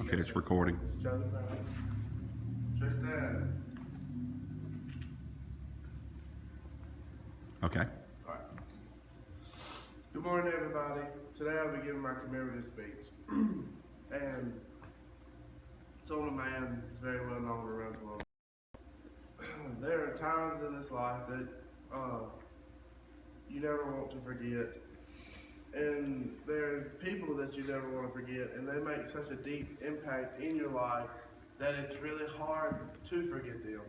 Okay, it's recording. Tristan. Okay. All right. Good morning, everybody. Today I'll be giving my commemorative speech. And it's on a man that's very well known around the world. There are times in this life that you never want to forget. And there are people that you never want to forget, and they make such a deep impact in your life that it's really hard to forget them.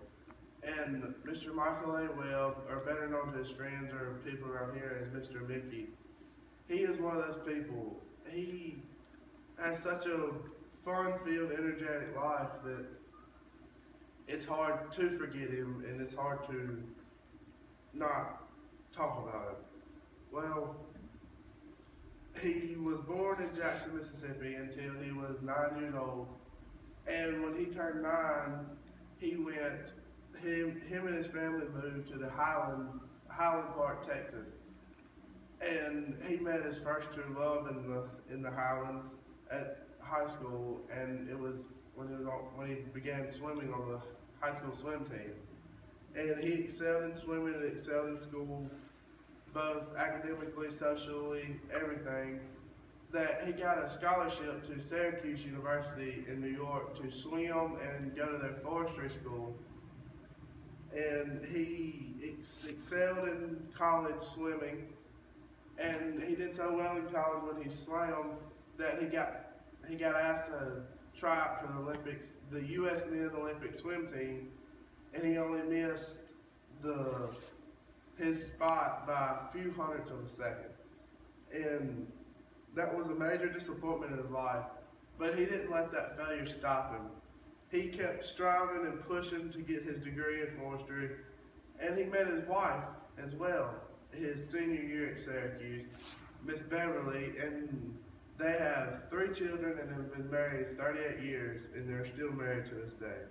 And Mr. Michael A. Webb, or better known to his friends or people around here as Mr. Mickey, he is one of those people. He has such a fun-filled, energetic life that it's hard to forget him, and it's hard to not talk about him. Well, he was born in Jackson, Mississippi until he was 9 years old. And when he turned 9, him and his family moved to the Highland Park, Texas. And he met his first true love in the Highlands at high school, and it was when he began swimming on the high school swim team. And he excelled in swimming and excelled in school, both academically, socially, everything, that he got a scholarship to Syracuse University in New York to swim and go to their forestry school. And he excelled in college swimming, and he did so well in college when he swam that he got asked to try out for the Olympics, the U.S. Men's Olympic swim team, and he only missed his spot by a few hundredths of a second. And that was a major disappointment in his life, but he didn't let that failure stop him. He kept striving and pushing to get his degree in forestry, and he met his wife as well his senior year at Syracuse, Miss Beverly, and they have 3 children and have been married 38 years, and they're still married to this day.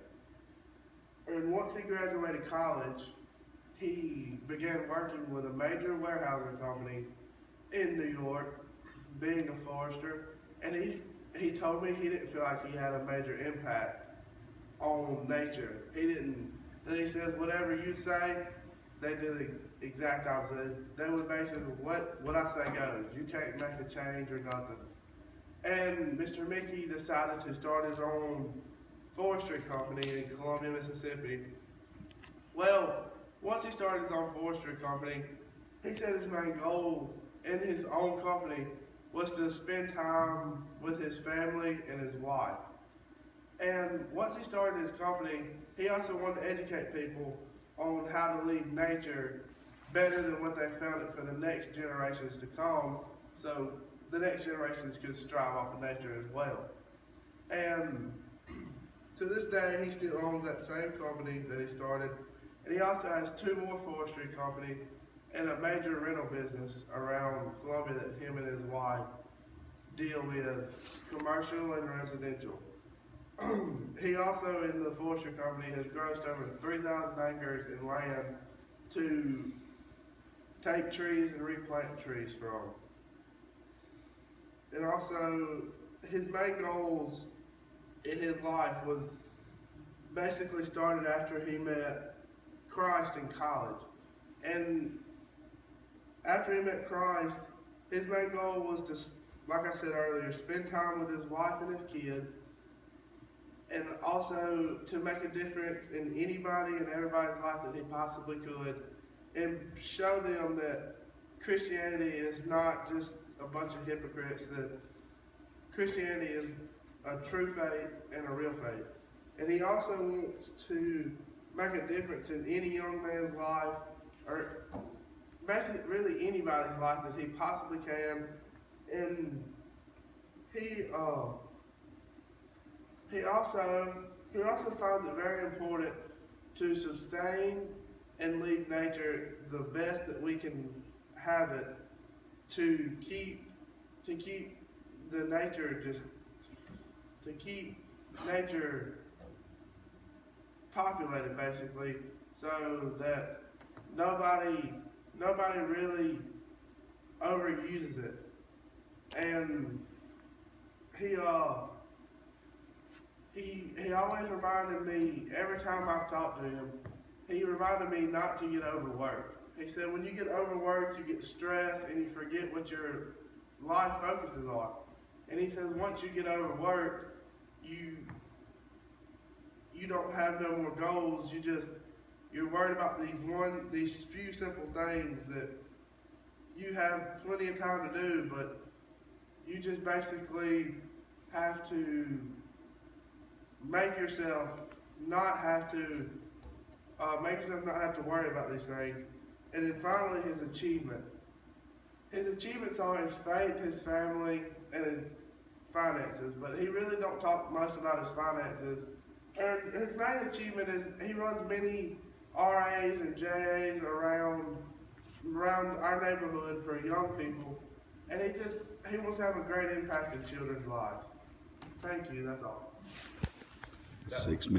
And once he graduated college, he began working with a major warehousing company in New York, being a forester, and he told me he didn't feel like he had a major impact on nature. He says, whatever you say, they do the exact opposite. They would basically, what I say goes. You can't make a change or nothing. And Mr. Mickey decided to start his own forestry company in Columbia, Mississippi. Well, once he started his own forestry company, he said his main goal in his own company was to spend time with his family and his wife. And once he started his company, he also wanted to educate people on how to leave nature better than what they found it for the next generations to come, so the next generations could strive off of nature as well. And to this day, he still owns that same company that he started, and he also has 2 more forestry companies and a major rental business around Columbia that him and his wife deal with, commercial and residential. He also, in the forestry company, has grossed over 3,000 acres in land to take trees and replant trees from. And also, his main goals in his life was basically started after he met Christ in college. And after he met Christ, his main goal was to, like I said earlier, spend time with his wife and his kids, and also to make a difference in anybody and everybody's life that he possibly could, and show them that Christianity is not just a bunch of hypocrites, that Christianity is a true faith and a real faith. And he also wants to make a difference in any young man's life, or basically really anybody's life that he possibly can. And he also finds it very important to sustain and leave nature the best that we can have it, to keep the nature to keep nature populated, basically, so that nobody really overuses it. And he always reminded me, every time I've talked to him, he reminded me not to get overworked. He said, when you get overworked, you get stressed and you forget what your life focuses on. And he says, once you get overworked, you don't have no more goals. You're worried about these few simple things that you have plenty of time to do, but you just basically have to make yourself not have to worry about these things. And then finally, his achievements. His achievements are his faith, his family, and his finances. But he really don't talk much about his finances. And his main achievement is he runs many RAs and JAs around our neighborhood for young people. And he wants to have a great impact in children's lives. Thank you. That's all. 6 minutes.